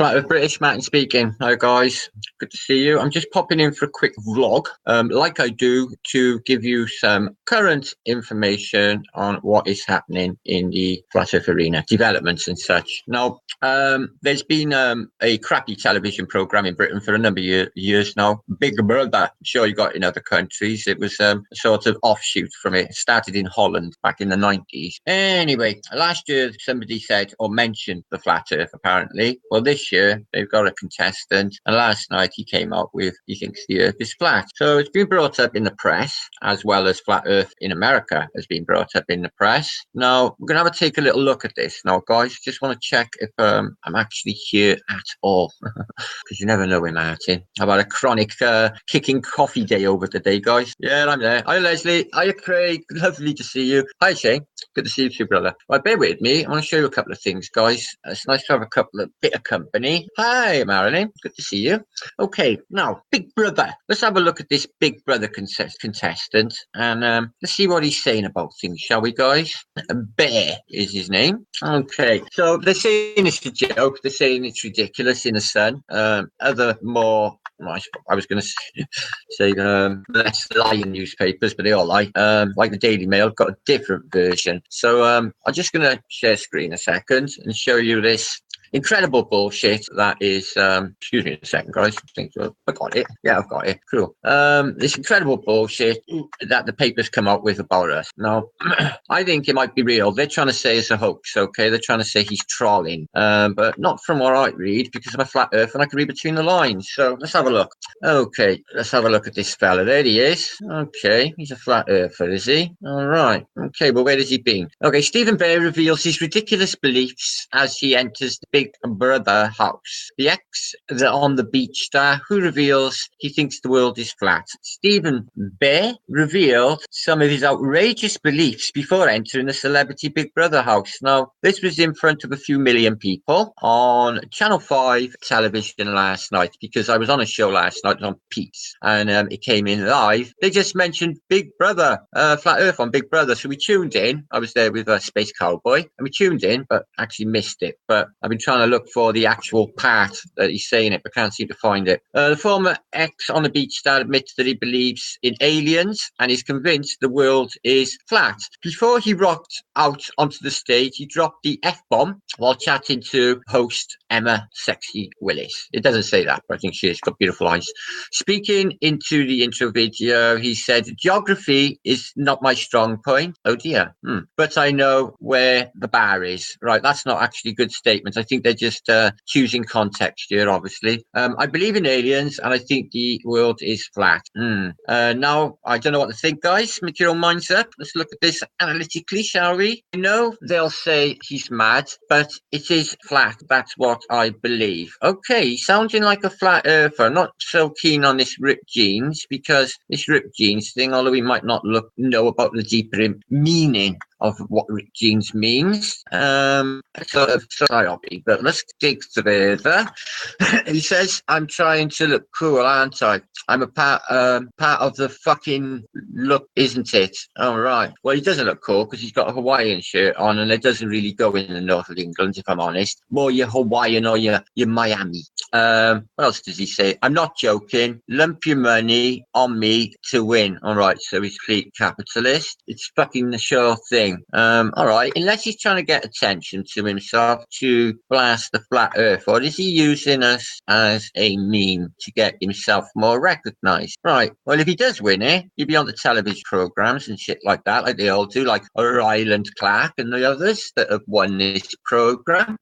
Flat Earth British, Martin speaking. Hi guys, good to see you. I'm just popping in for a quick vlog, like I do, to give you some current information on what is happening in the Flat Earth arena, developments and such. Now, there's been a crappy television program in Britain for a number of years now, Big Brother. I'm sure you got it in other countries. It was a sort of offshoot from it. It started in Holland back in the 90s. Anyway, last year somebody said or mentioned the Flat Earth apparently. Well, this year they've got a contestant, and last night he came out with he thinks the Earth is flat. So it's been brought up in the press, as well as Flat Earth in America has been brought up in the press. Now we're gonna have to take a little look at this. Now, guys, just want to check if I'm actually here at all, because you never know with Martin. I've had a chronic kicking coffee day over the day, guys. Yeah, I'm there. Hi, Leslie. Hi, Craig. Lovely to see you. Hi, Shane. Good to see you too, brother. Right, bear with me. I want to show you a couple of things, guys. It's nice to have a couple of bit of company. Hi, Marilyn. Good to see you. Okay, now, Big Brother. Let's have a look at this Big Brother contestant, and let's see what he's saying about things, shall we, guys? Bear is his name. Okay, so they're saying it's a joke. They're saying it's ridiculous in the Sun. Other more... I was going to say less lying newspapers, but they all lie. Like the Daily Mail, got a different version. So I'm just going to share screen a second and show you this incredible bullshit that is, excuse me a second, guys. I got it. Yeah, I've got it. Cool. This incredible bullshit that the papers come out with about us. Now, I think it might be real. They're trying to say it's a hoax, okay? They're trying to say he's trolling, but not from what I read, because I'm a flat earth and I can read between the lines. So let's have a look. Okay, let's have a look at this fella. There he is. Okay, he's a flat earther, is he? All right. Okay, well, where has he been? Okay, Stephen Bear reveals his ridiculous beliefs as he enters the Big Brother house. The on the beach star who reveals he thinks the world is flat. Stephen Bear revealed some of his outrageous beliefs before entering the celebrity Big Brother house. Now, this was in front of a few million people on Channel 5 television last night, because I was on a show last night on Pete's, and it came in live. They just mentioned Big Brother, Flat Earth on Big Brother, so we tuned in. I was there with a Space Cowboy, and we tuned in, but actually missed it. But I've been trying to look for the actual part that he's saying it, but can't seem to find it. The former ex on the beach star admits that he believes in aliens and is convinced the world is flat. Before he rocked out onto the stage, he dropped the F-bomb while chatting to host Emma Sexy Willis. It doesn't say that, but I think she's got beautiful eyes. Speaking into the intro video, he said, "Geography is not my strong point." Oh dear. But I know where the bar is. Right, that's not actually a good statement. I think they're just choosing context here, obviously. I believe in aliens, and I think the world is flat. Now, I don't know what to think, guys. Make your own minds up. Let's look at this analytically, shall we? I know they'll say he's mad, but it is flat. That's what I believe. Okay, sounding like a flat earther. Not so keen on this ripped jeans, because this ripped jeans thing, although we might not know about the deeper meaning of what ripped jeans means. Sort of psyopic, but let's dig further. He says, "I'm trying to look cool, aren't I? I'm a part of the fucking look, isn't it?" All right. Well, he doesn't look cool because he's got a Hawaiian shirt on, and it doesn't really go in the north of England, if I'm honest. More your Hawaiian or your Miami. What else does he say? "I'm not joking. Lump your money on me to win." All right. So he's fleet capitalist. It's fucking the sure thing. All right. Unless he's trying to get attention to himself to blast the flat earth, or is he using us as a meme to get himself more recognized? Right. Well, if he does win it, he'll be on the television programs and shit like that, like they all do, like Ryland Clark and the others that have won this program.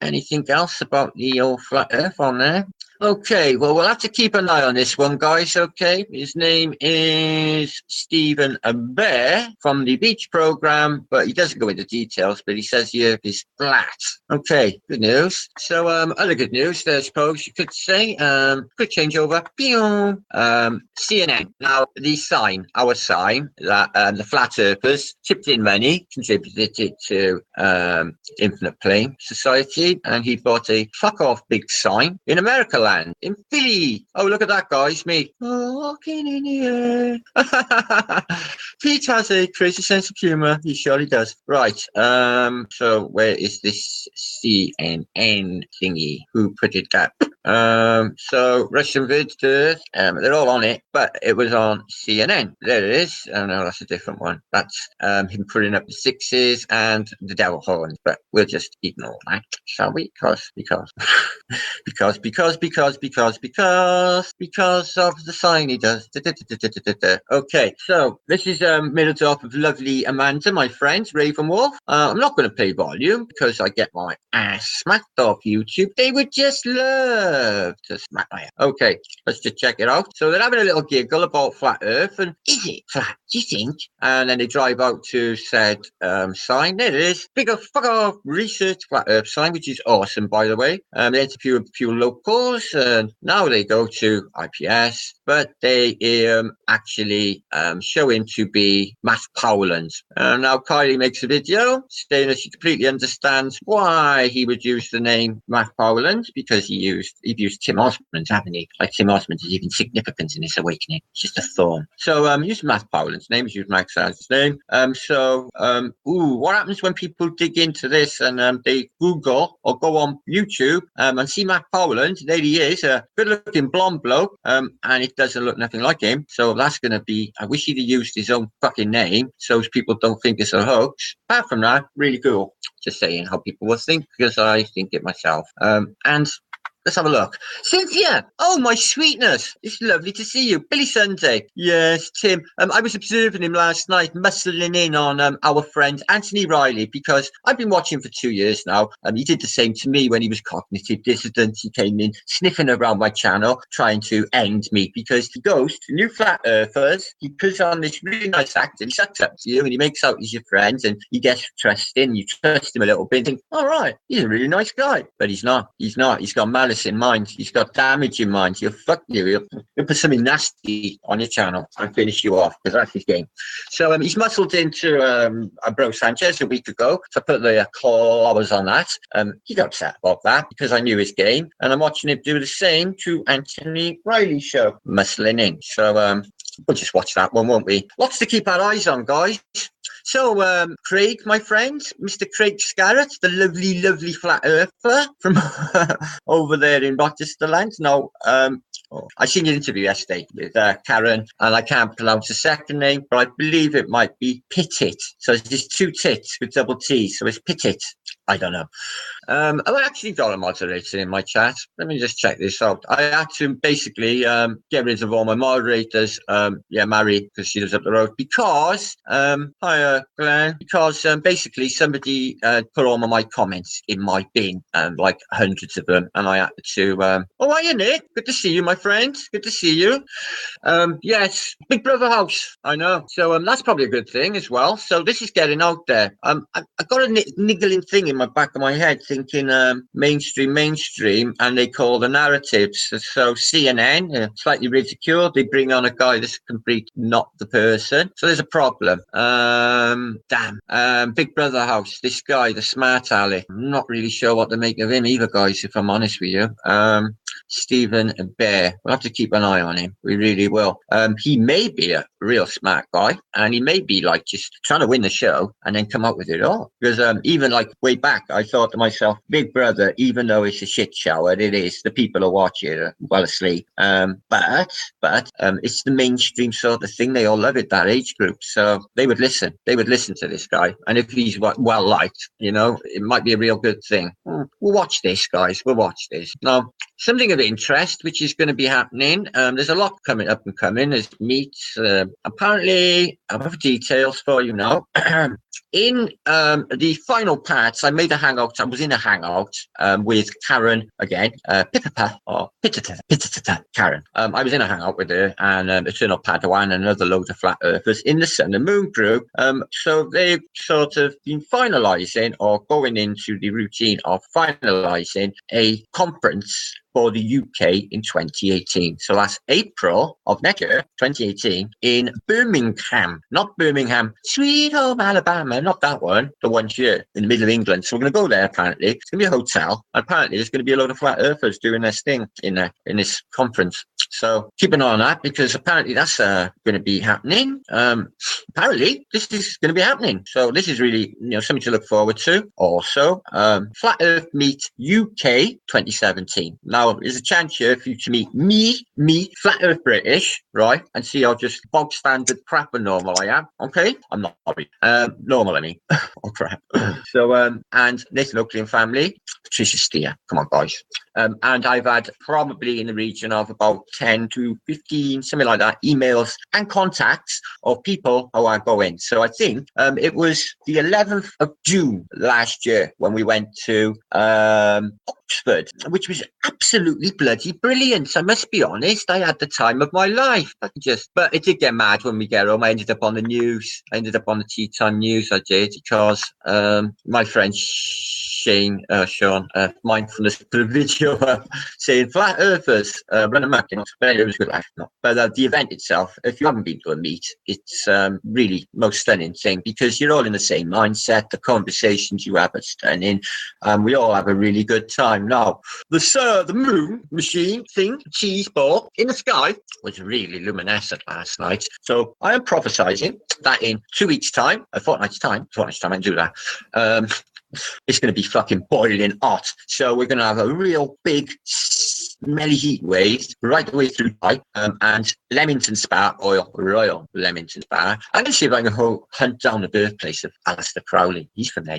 Anything else about the old flat earth on there? Okay, well, we'll have to keep an eye on this one, guys, okay? His name is Stephen Bear from the Beach program, but he doesn't go into details, but he says the earth is flat. Okay, good news. So, other good news, I suppose you could say. Quick changeover. CNN. Now, the sign, our sign, that the Flat Earthers chipped in money, contributed it to Infinite Plane Society, and he bought a fuck off big sign. In America Land in Philly. Oh, look at that, guys. Me. Oh, walking in the air. Pete has a crazy sense of humor. He surely does. Right. So where is this CNN thingy? Who put it up? So Russian vids, they're all on it, but it was on CNN. There it is. Oh no, that's a different one. That's him putting up the sixes and the devil horns, but we'll just ignore that, shall we? Because because of the sign he does. Okay, so this is middle top of lovely Amanda, my friend, Ravenwolf. I'm not going to play volume because I get my ass smacked off YouTube. They would just love to smack my ass. Okay, let's just check it out. So they're having a little giggle about flat Earth, and is it flat? Do you think? And then they drive out to said sign. There it is. Big old fuck off research flat Earth sign, which is awesome, by the way. They interview a few locals, and now they go to IPS, but they actually show him to be Matt Powland. Now Kylie makes a video saying that she completely understands why he would use the name Matt Powland, because he used Tim Osmond, haven't he? Like Tim Osmond is even significant in this awakening. It's just a thorn. So use Matt Powland's name, use Max Sands' name. What happens when people dig into this and they Google or go on YouTube and see Matt Powland? There he is, a good-looking blonde bloke, and it doesn't look nothing like him. So that's going to be, I wish he'd have used his own fucking name so people don't think it's a hoax. Apart from that, really cool. Just saying how people will think, because I think it myself. And let's have a look. Cynthia! Oh, my sweetness! It's lovely to see you. Billy Sunday. Yes, Tim. I was observing him last night, muscling in on our friend Anthony Riley, because I've been watching for 2 years now. He did the same to me when he was cognitive dissident. He came in sniffing around my channel, trying to end me, because he goes to new flat earthers. He puts on this really nice act, and he sucks up to you, and he makes out he's your friend, and he gets trusting. You trust him a little bit and think, all right, he's a really nice guy. But he's not. He's not. He's got malice in mind. He's got damage in mind. He'll fuck you. He'll put something nasty on your channel and finish you off, because that's his game. So he's muscled into Bro Sanchez a week ago. So I put the claws on that. He got upset about that because I knew his game, and I'm watching him do the same to Anthony Riley's show, muscling in. So we'll just watch that one, won't we? Lots to keep our eyes on, guys. So, Craig, my friend, Mr. Craig Scarrett, the lovely, lovely flat earther from over there in Rochester Land. Now, I seen your interview yesterday with Karen, and I can't pronounce the second name, but I believe it might be Pittit. So it's just two tits with double T, so it's Pittit. I don't know. I actually got a moderator in my chat. Let me just check this out. I had to basically get rid of all my moderators. Mary, because she lives up the road. Because, hiya, Glenn. Because basically somebody put all of my comments in my bin, like hundreds of them, and I had to. Oh, hiya, Nick. Good to see you, my friend. Good to see you. Yes, Big Brother House. I know. So that's probably a good thing as well. So this is getting out there. I got a niggling thing in my back of my head, thinking mainstream, and they call the narratives. So CNN, slightly ridiculed. They bring on a guy that's complete not the person. So there's a problem. Big Brother House. This guy, the smart alley. I'm not really sure what to make of him either, guys, if I'm honest with you. Stephen Bear. We'll have to keep an eye on him. We really will. He may be a real smart guy, and he may be like just trying to win the show and then come up with it all. Because even like way back, I thought to myself, Big Brother, even though it's a shit show, and it is, the people who watch it are well asleep. But it's the mainstream sort of thing. They all love it, that age group. So they would listen. They would listen to this guy. And if he's well liked, it might be a real good thing. We'll watch this, guys. We'll watch this. Now, something of interest, which is going to be happening. There's a lot coming up and coming. There's meets. Apparently, I have details for you now. In the final parts, I made a hangout. I was in a hangout with Karen again. Karen. I was in a hangout with her and Eternal Padawan and another load of flat earthers in the Sun and Moon group. So they've sort of been finalising or going into the routine of finalising a conference for the UK in 2018. So that's April of next year, 2018, in Birmingham. Not Birmingham, sweet home Alabama. man, not that one. The one here in the middle of England. So we're going to go there, apparently. It's going to be a hotel. And apparently there's going to be a lot of flat earthers doing this thing in this conference. So keep an eye on that, because apparently that's going to be happening. Apparently this is going to be happening. So this is really, something to look forward to. Also, Flat Earth Meet UK 2017. Now, there's a chance here for you to meet me, Flat Earth British, right? And see how just bog standard crap and normal I am. Okay? I'm not sorry. Normal, I mean. Oh, crap. So, and this Oakland family, Patricia Steer. Come on, guys. And I've had probably in the region of about 10 to 15, something like that, emails and contacts of people who are going. So I think it was the 11th of June last year when we went to Oxford, which was absolutely bloody brilliant. I must be honest, I had the time of my life. But it did get mad when we get home. I ended up on the news. I ended up on the Tea Time News. I did, because my friend Sean, mindfulness put a video up saying flat earthers run amok. It was good laugh. But the event itself, if you haven't been to a meet, it's really most stunning thing, because you're all in the same mindset. The conversations you have are stunning. We all have a really good time. Now, the moon machine thing, cheese ball in the sky, was really luminescent last night. So I am prophesying that in 2 weeks' time, a fortnight's time, I can do that. It's going to be fucking boiling hot. So we're going to have a real big smelly heat wave right the way through and Leamington Spa, Royal Leamington Spa. I'm going to see if I can hunt down the birthplace of Alistair Crowley. He's from there,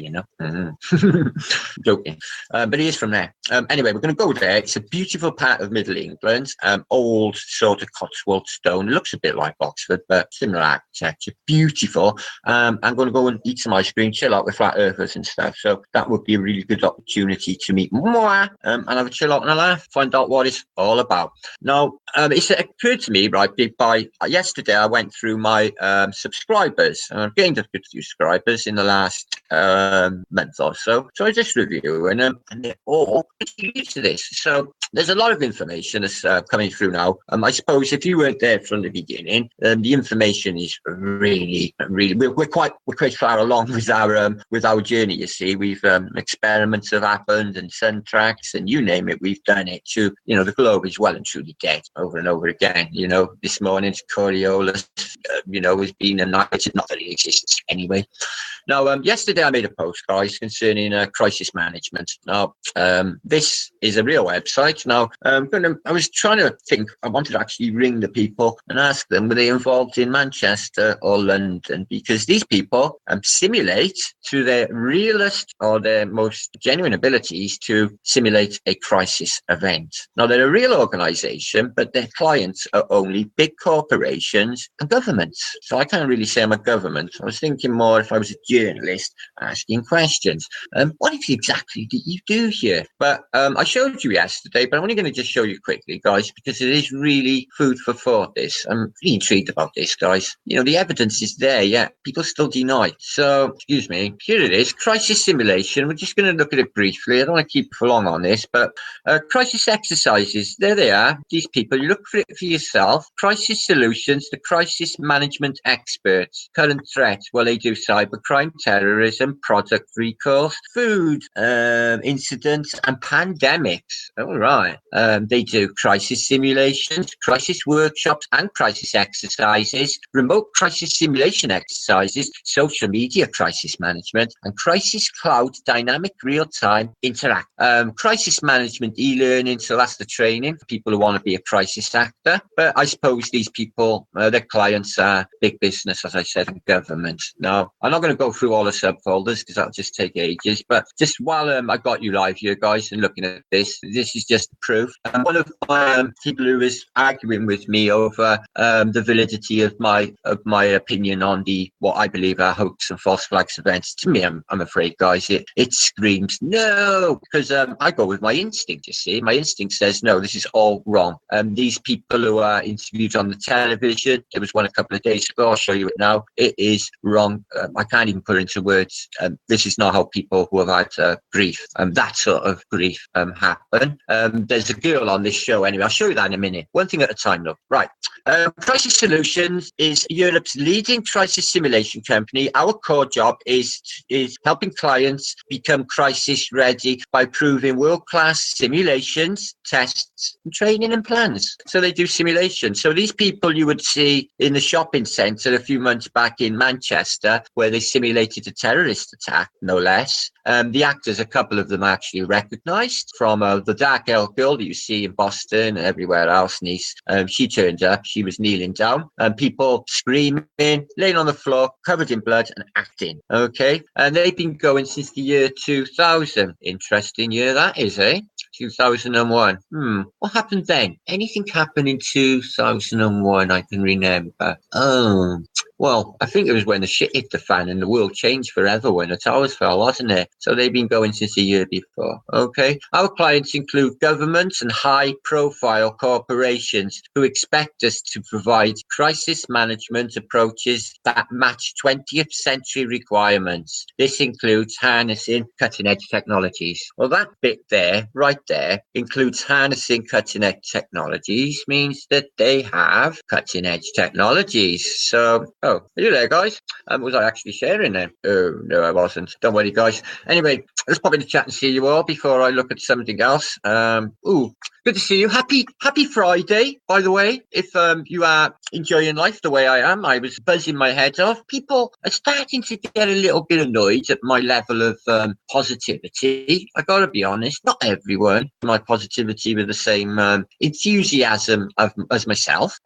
Joking. But he is from there. Anyway, we're going to go there. It's a beautiful part of Middle England. Old sort of Cotswold stone. It looks a bit like Oxford, but similar architecture. Beautiful. I'm going to go and eat some ice cream, chill out with flat earthers and stuff. So that would be a really good opportunity to meet more and have a chill out and a laugh, find out what it's all about. Now, it occurred to me, right, by yesterday I went through my subscribers, and I've gained a good few subscribers in the last month or so. So I just reviewing them, and they're all used to this. So there's a lot of information that's coming through now. I suppose if you weren't there from the beginning, the information is really, we're quite far along with our journey. You see, we've experiments have happened and sun tracks and you name it, we've done it. To the globe is well and truly dead over and over again. This morning's Coriolis, has been annihilated, not that it exists anyway. Now, yesterday I made a post, guys, concerning crisis management. Now, this is a real website. Now, I was trying to think, I wanted to actually ring the people and ask them, were they involved in Manchester or London? Because these people simulate through their realist or their most genuine abilities to simulate a crisis event. Now, they're a real organisation, but their clients are only big corporations and governments. So I can't really say I'm a government. I was thinking more if I was a journalist asking questions. What exactly do you do here? But I showed you yesterday, but I'm only going to just show you quickly, guys, because it is really food for thought, this. I'm really intrigued about this, guys. The evidence is there, yet people still deny it. So, excuse me, here it is, crisis simulation. We're just going to look at it briefly. I don't want to keep for long on this, but crisis exercises, there they are. These people, you look for it for yourself. Crisis solutions, the crisis management experts. Current threats, well, they do cybercrime, terrorism, product recalls, food incidents, and pandemics. All right. They do crisis simulations, crisis workshops, and crisis exercises, remote crisis simulation exercises, social media crisis management, and crisis cloud dynamic real-time interact. Crisis management e-learning, so that's the training for people who want to be a crisis actor. But I suppose these people, their clients are big business, as I said, and government. Now, I'm not going to go through all the subfolders because that'll just take ages. But just while I got you live here, guys, and looking at this is just proof. One of my people who is arguing with me over the validity of my opinion on what I believe are hoax and false flags events. To me, I'm afraid, guys, it screams no, because I go with my instinct. You see, my instinct says no, this is all wrong. these people who are interviewed on the television, there was one a couple of days ago, I'll show you it now. It is wrong. I can't even put it into words. This is not how people who have had grief, that sort of grief, happen. There's a girl on this show anyway. I'll show you that in a minute. One thing at a time, though. Right. Crisis Solutions is Europe's leading crisis simulation company. Our core job is helping clients become crisis ready by proving world-class simulations, tests, and training and plans. So they do simulations. So these people you would see in the shopping centre a few months back in Manchester, where they simulated a terrorist attack, no less. The actors, a couple of them are actually recognised from the dark elf girl that you see in Boston and everywhere else, Nice. She turned up. She was kneeling down, and people screaming, laying on the floor, covered in blood and acting. Okay, and they've been going since the year 2000. Interesting year that is, eh? 2001. What happened then? Anything happened in 2001 I can remember? Oh, well, I think it was when the shit hit the fan and the world changed forever when the towers fell, wasn't it? So they've been going since the year before. Okay. Our clients include governments and high-profile corporations who expect us to provide crisis management approaches that match 20th century requirements. This includes harnessing cutting-edge technologies. Well, that bit there, right there, includes harnessing cutting-edge technologies, means that they have cutting-edge technologies. So, are you there, guys? Was I actually sharing then? Oh, no, I wasn't. Don't worry, guys. Anyway, let's pop in the chat and see you all before I look at something else. Good to see you. Happy Friday, by the way. If you are enjoying life the way I am, I was buzzing my head off. People are starting to get a little bit annoyed at my level of positivity. I got to be honest, not everyone. My positivity with the same enthusiasm as myself.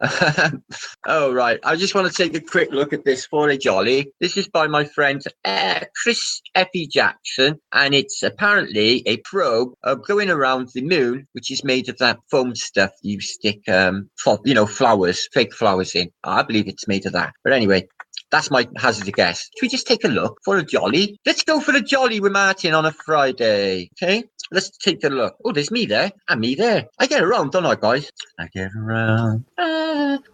Oh, right. I just want to take a quick look at this for a jolly. This is by my friend Chris Effie Jackson, and it's apparently a probe going around the moon, which is made of that foam stuff you stick flowers, fake flowers in. I believe it's made of that. But anyway, that's my hazard a guess. Should we just take a look for a jolly? Let's go for a jolly with Martin on a Friday. Okay, let's take a look. Oh, there's me there and me there. I get around, don't I, guys? I get around.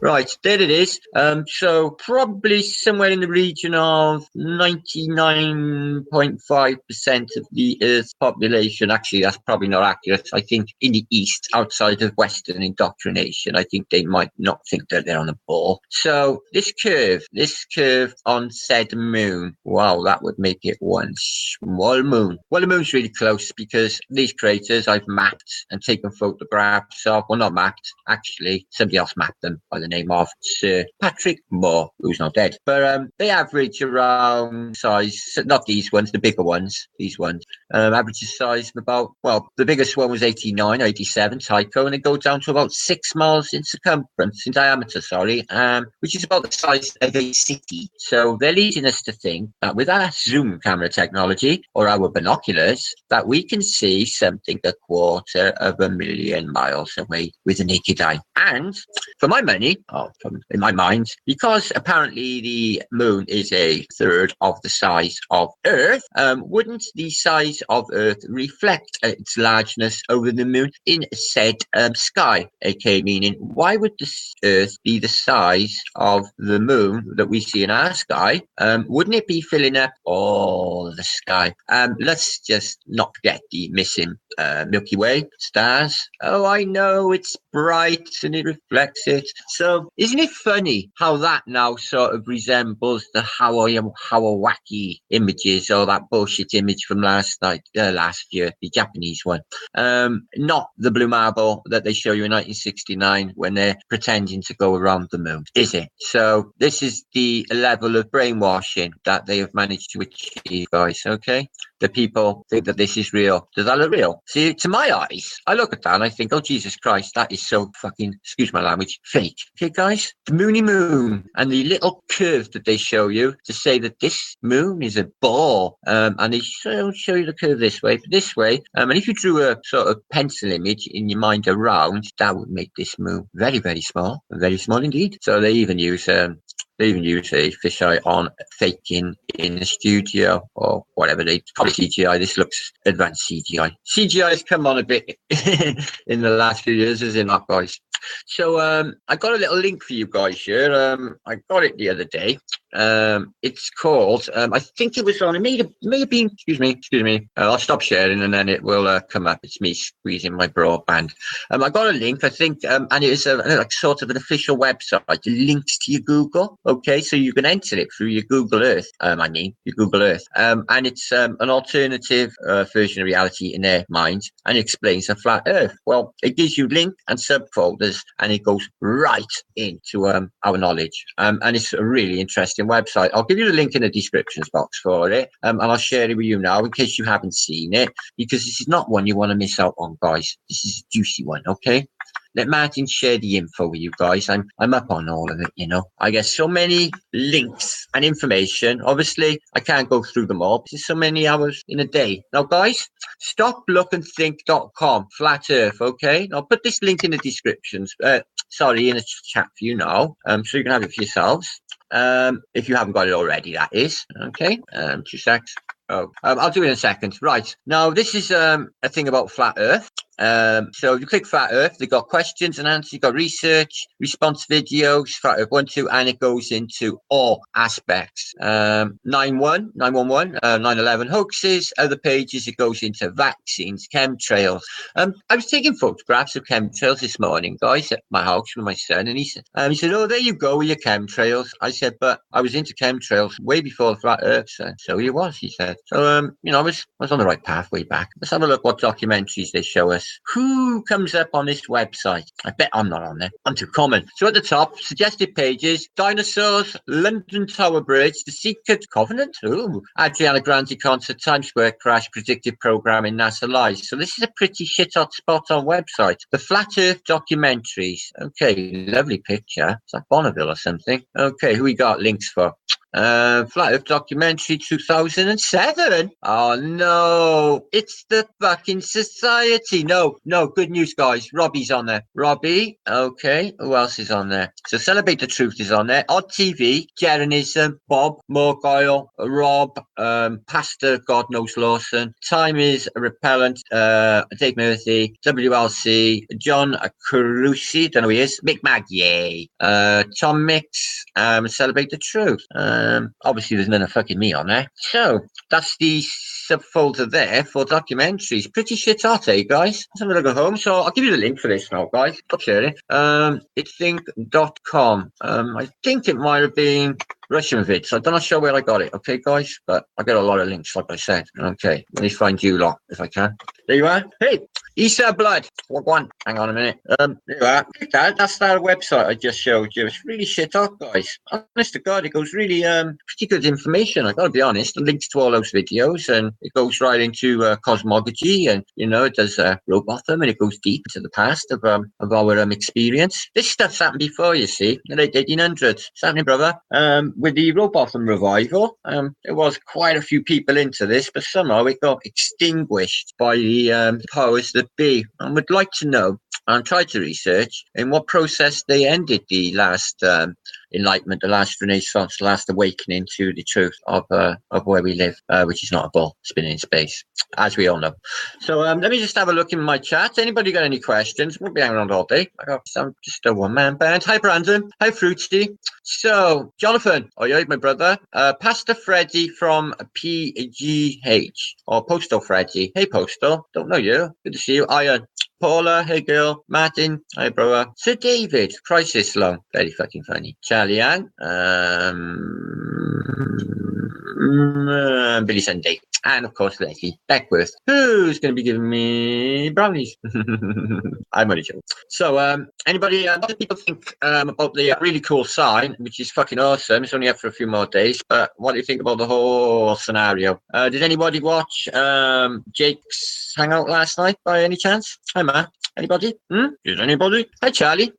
Right, there it is. So probably somewhere in the region of 99.5% of the Earth's population. Actually, that's probably not accurate. I think in the East, outside of Western indoctrination, I think they might not think that they're on a ball. So this curve on said moon, wow, that would make it one small moon. Well, the moon's really close because these craters I've mapped and taken photographs of. Well, not mapped, actually. Somebody else mapped them by the name of Sir Patrick Moore, who's not dead. But they average around size, not these ones, the bigger ones, these ones. Average size of about, well, the biggest one was 87 Tycho, and they go down to about 6 miles in diameter, which is about the size of a city. So they're leading us to think that with our zoom camera technology or our binoculars, that we can see something 250,000 miles away with the naked eye. And for my money, in my mind, because apparently the moon is a third of the size of Earth, wouldn't the size of Earth reflect its largeness over the moon in said sky? Okay, meaning why would the Earth be the size of the moon that we see in our sky? Wouldn't it be filling up all the sky? Let's just not forget the missing Milky Way stars. Oh, I know it's bright and it reflects it. So isn't it funny how that now sort of resembles the Hawawaki images, or that bullshit image from last year, the Japanese one. Not the blue marble that they show you in 1969 when they're pretending to go around the moon, is it? So this is the level of brainwashing that they have managed to achieve, guys, okay? The people think that this is real. Does that look real? See, to my eyes, I look at that and I think, oh, Jesus Christ, that is so fucking, excuse my language, fake. Okay, guys? The moony moon and the little curve that they show you to say that this moon is a ball. And they show you the curve this way, and if you drew a sort of pencil image in your mind around, that would make this moon very, very small indeed. So they even use a fisheye on faking in the studio or whatever they call it, CGI. This looks advanced CGI. CGI has come on a bit in the last few years, is it not, guys? So I got a little link for you guys here. I got it the other day. It's called, I think it was on, it may have been, excuse me. I'll stop sharing and then it will come up. It's me squeezing my broadband. I got a link, I think, and it is like sort of an official website. It links to your Google. Okay, so you can enter it through your Google Earth. Your Google Earth. And it's an alternative version of reality in their mind, and it explains a flat Earth. Well, it gives you link and subfolders, and it goes right into our knowledge. And it's a really interesting website. I'll give you the link in the descriptions box for it, and I'll share it with you now in case you haven't seen it, because this is not one you want to miss out on, guys. This is a juicy one, okay? Let Martin share the info with you guys. I'm up on all of it, you know. I get so many links and information. Obviously, I can't go through them all because there's so many hours in a day. Now, guys, stoplookandthink.com, flat Earth, okay? I'll put this link in the descriptions. In the chat for you now, so you can have it for yourselves. If you haven't got it already, that is. Okay, 2 seconds. I'll do it in a second. Right, now this is a thing about flat Earth. So if you click flat Earth, they've got questions and answers, you've got research, response videos, flat Earth 1, 2, and it goes into all aspects. 9/11, 9/11 hoaxes, other pages, it goes into vaccines, chemtrails. I was taking photographs of chemtrails this morning, guys, at my house with my son, and he said, oh, there you go with your chemtrails. I said, but I was into chemtrails way before the flat Earth, son. So he was, he said. So, you know, I was on the right path way back. Let's have a look what documentaries they show us. Who comes up on this website? I bet I'm not on there. I'm too common. So at the top, suggested pages, dinosaurs, London Tower Bridge, The Secret Covenant, ooh, Adriana Grande concert, Times Square crash, predictive programming, NASA lies. So this is a pretty shit hot spot on website. The Flat Earth documentaries. Okay, lovely picture. It's like Bonneville or something. Okay, who we got links for? Flat Earth documentary 2007. Oh no, it's the fucking Society. No, good news, guys. Robbie's on there. Robbie, okay. Who else is on there? So Celebrate the Truth is on there. Odd TV, Jeranism, Bob Morguile, Rob, Pastor God Knows Lawson, Time is Repellent, Dave Murphy, WLC, John Carusi, don't know who he is, Mick Mag, yay. Tom Mix, Celebrate the Truth. Obviously there's none of fucking me on there. So that's the subfolder there for documentaries. Pretty shit hot, eh, guys? Let's have a look at home. So I'll give you the link for this now, guys. Stop sharing. It's think.com. I think it might have been Russian vids. I'm not sure where I got it, okay, guys? But I get a lot of links, like I said. Okay, let me find you lot if I can. There you are. Hey, Easter Blood. What one? Hang on a minute. There you are. That's that website I just showed you. It's really shit hot, guys. Honest to God, it goes really pretty good information. I gotta be honest. It links to all those videos, and it goes right into cosmology, and you know it does Robotham, and it goes deep into the past of our experience. This stuff's happened before, you see, in the late 1800s. It's happening, brother. With the Robotham revival, there was quite a few people into this, but somehow it got extinguished by the powers that be. I would like to know and try to research in what process they ended the last enlightenment, the last renaissance, the last awakening to the truth of where we live, which is not a ball spinning in space, as we all know. So let me just have a look in my chat. Anybody got any questions? We'll be hanging around all day. I'm just a one-man band. Hi, Brandon. Hi, Fruity. So, Jonathan, oh yeah, my brother. Pastor Freddy from PGH, or Postal Freddy. Hey, Postal. Don't know you. Good to see you. Iron. Paula, hey girl. Martin, hi brother. Sir David, Crisis Long, very fucking funny. Charlie Ann, Billy Sunday, and of course Leslie Beckworth, who's going to be giving me brownies. I'm only joking. So, anybody, what do people think about the really cool sign, which is fucking awesome? It's only up for a few more days, but what do you think about the whole scenario? Did anybody watch Jake's Hangout last night by any chance? Hi, man. Anybody? Is anybody? Hi, Charlie.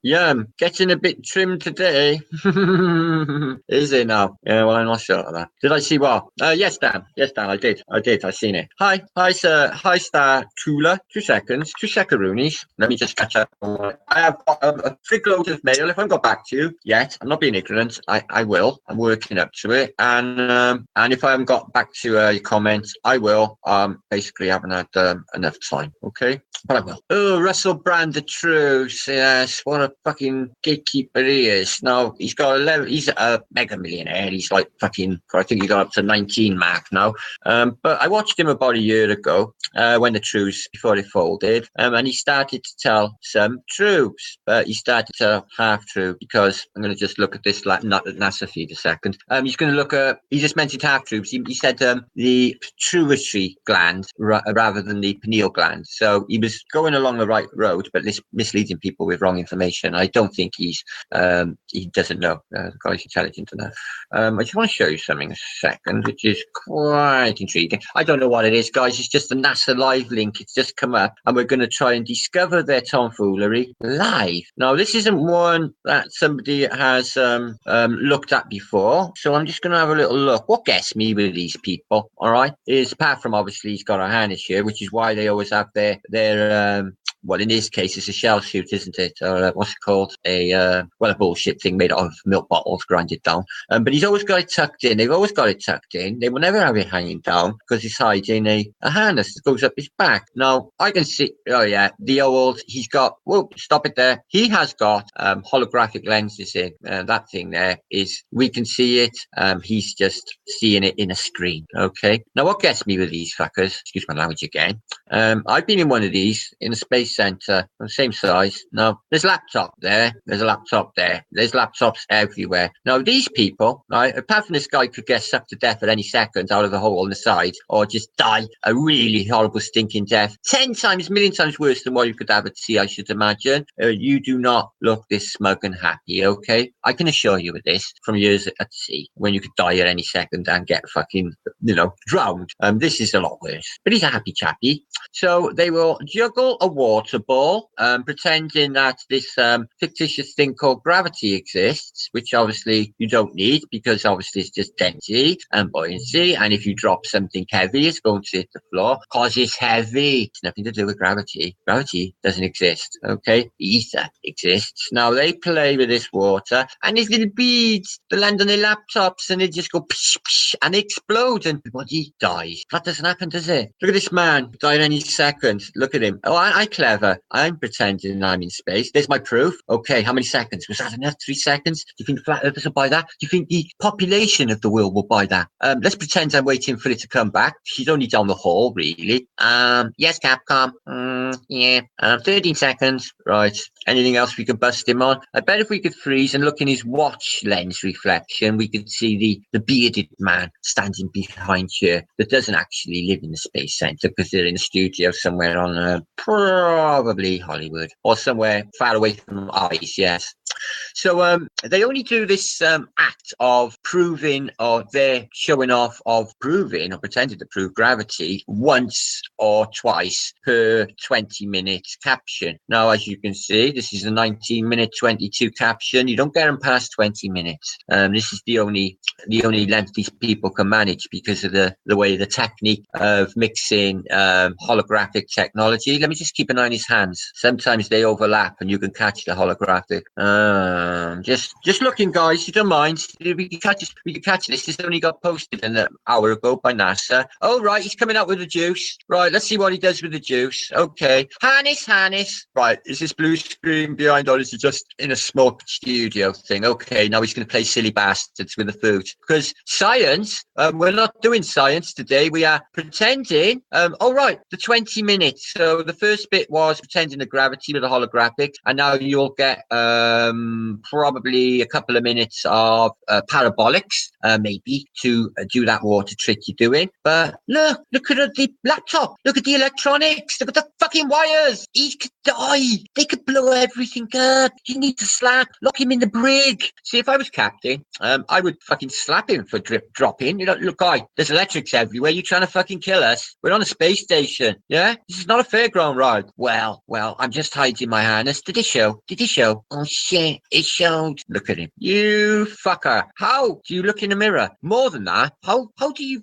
Yeah, I'm getting a bit trimmed today. Is it now? Yeah, well, I'm not sure of that. Did I see what? Yes, Dan. Yes, Dan, I did. I've seen it. Hi, sir. Hi, Star Tula. 2 seconds. 2 second-roonies. Let me just catch up. I have got a big load of mail. If I haven't got back to you yet, I'm not being ignorant. I will. I'm working up to it. And if I haven't got back to your comments, I will. Basically, I haven't had enough time. Okay? But I will. Oh, Russell Brand, the truth. Yes, what a fucking gatekeeper he is. Now, he's got 11, he's a mega millionaire. He's like fucking, I think he got up to 19 mark now. But I watched him about a year ago when the truths, before they folded, and he started to tell some truths, but he started to tell half-truth because I'm going to just look at this NASA feed a second. He's going to look at, he just mentioned half-truths. He said the pituitary gland rather than the pineal gland. So he was going along the right road, but misleading people with wrong information. I don't think he doesn't know. The guy's intelligent enough. I just want to show you something a second, which is quite intriguing. I don't know what it is, guys. It's just the NASA live link. It's just come up, and we're going to try and discover their tomfoolery live. Now, this isn't one that somebody has looked at before, so I'm just going to have a little look. What gets me with these people, all right, is apart from obviously he's got a harness here, which is why they always have their well, in this case, it's a shell suit, isn't it? Or what's it called? A bullshit thing made out of milk bottles, grinded down. But he's always got it tucked in. They've always got it tucked in. They will never have it hanging down because it's hiding a harness that goes up his back. Now, I can see, oh yeah, he's got, whoa, stop it there. He has got holographic lenses in. That thing there is, we can see it. He's just seeing it in a screen, okay? Now, what gets me with these fuckers, excuse my language again, I've been in one of these in a space center, same size. Now, there's a laptop there. There's a laptop there. There's laptops everywhere. Now, these people, right, apart from this guy could get sucked to death at any second out of the hole on the side or just die a really horrible stinking death, 10 times, million times worse than what you could have at sea, I should imagine. You do not look this smug and happy, okay? I can assure you of this from years at sea when you could die at any second and get fucking, drowned. This is a lot worse. But he's a happy chappy. So they will juggle a water ball, pretending that this fictitious thing called gravity exists, which obviously you don't need because obviously it's just density and buoyancy. And if you drop something heavy, it's going to hit the floor because it's heavy. It's nothing to do with gravity. Gravity doesn't exist, okay? Ether exists. Now they play with this water and these little beads, they land on their laptops and they just go psh, psh, and they explode and everybody dies. That doesn't happen, does it? Look at this man, die any second. Look at him. Oh, I'm clever. I'm pretending I'm in space. There's my proof. Okay, how many seconds? Was that enough? 3 seconds? Do you think the flat earthers will buy that? Do you think the population of the world will buy that? Let's pretend I'm waiting for it to come back. She's only down the hall, really. Yes, Capcom. Yeah. 13 seconds. Right. Anything else we could bust him on? I bet if we could freeze and look in his watch lens reflection, we could see the bearded man standing behind here that doesn't actually live in the space center because they're in a studio somewhere on probably Hollywood or somewhere far away from eyes. Yes. So they only do this act of proving, or they're showing off of proving or pretending to prove gravity once or twice per 20 minutes caption. Now, as you can see, this is a 19-minute 22 caption. You don't get them past 20 minutes. This is the only length these people can manage because of the way the technique of mixing holographic technology. Let me just keep an eye on his hands. Sometimes they overlap and you can catch the holographic. Just looking, guys. You don't mind? We can catch this. This only got posted an hour ago by NASA. Oh, right. He's coming out with the juice. Right. Let's see what he does with the juice. Okay. Hannes. Right. Is this blue screen behind, or is he just in a small studio thing? Okay. Now he's going to play silly bastards with the food. Because science, we're not doing science today. We are pretending. Oh, right. The 20 minutes. So the first bit was pretending the gravity with the holographic. And now you'll get probably a couple of minutes of parabolics, maybe, to do that water trick you're doing. But look at the laptop. Look at the electronics. Look at the fucking wires. He could die. They could blow everything up. You need to lock him in the brig. See, if I was captain, I would fucking slap him for dropping. Look, guy, there's electrics everywhere. You're trying to fucking kill us. We're on a space station. Yeah? This is not a fairground ride. Well, I'm just hiding my harness. Did he show? Oh, shit. see, it showed. Look at him. You fucker. How do you look in the mirror? More than that, how do you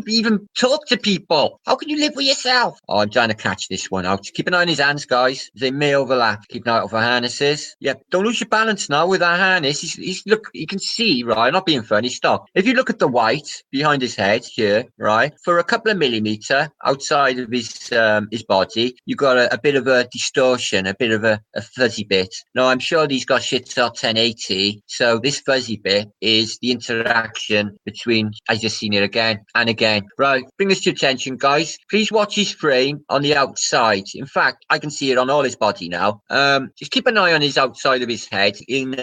even talk to people? How can you live with yourself? Oh, I'm trying to catch this one out. Keep an eye on his hands, guys. They may overlap. Keep an eye out for harnesses. Yep. Don't lose your balance now with that harness. He's look, you can see, right? I'm not being funny. Stop. If you look at the white behind his head here, right, for a couple of millimeter outside of his body, you got a bit of a distortion, a bit of a fuzzy bit. Now, I'm sure these got shit out 1080. So this fuzzy bit is the interaction between, I just seen it again and again. Right. Bring this to attention, guys. Please watch his frame on the outside. In fact, I can see it on all his body now. Just keep an eye on his outside of his head in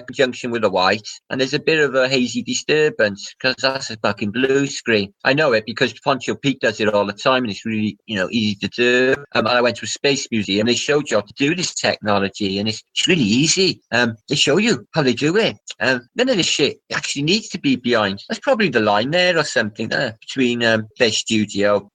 conjunction with the white. And there's a bit of a hazy disturbance because that's a fucking blue screen. I know it because Poncho Pete does it all the time and it's really, easy to do. And I went to a space museum. They showed you how to do this technology and it's really easy. They show you how they do it. None of this shit actually needs to be behind. That's probably the line there or something there between their studio,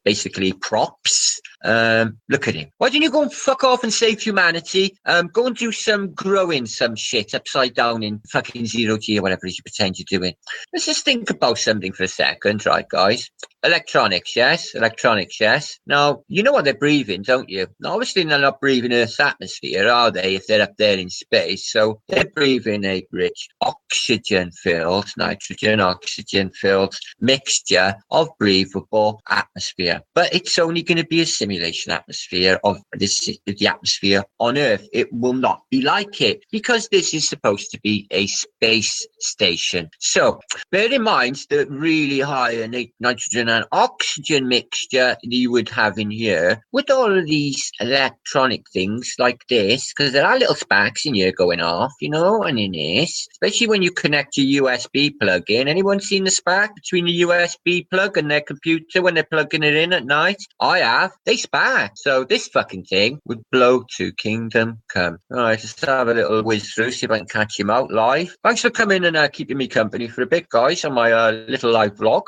basically props. Look at him. Why don't you go and fuck off and save humanity? Go and do some growing some shit upside down in fucking 0G or whatever it is you pretend you're doing. Let's just think about something for a second, right, guys? Electronics, yes. Electronics, yes. Now, you know what they're breathing, don't you? Now, obviously, they're not breathing Earth's atmosphere, are they, if they're up there in space? So they're breathing a rich oxygen-filled, nitrogen, oxygen-filled mixture of breathable atmosphere. But it's only going to be a simulation atmosphere of the atmosphere on Earth. It will not be like it because this is supposed to be a space station. So bear in mind the really high nitrogen and oxygen mixture you would have in here with all of these electronic things like this, because there are little sparks in here going off, and in this, especially when you connect your USB plug in. Anyone seen the spark between the USB plug and their computer when they're plugging it in at night? I have. They spark. So this fucking thing would blow to kingdom come. All right, just have a little whiz through, see if I can catch him out live. Thanks for coming and keeping me company for a bit, guys, on my little live vlog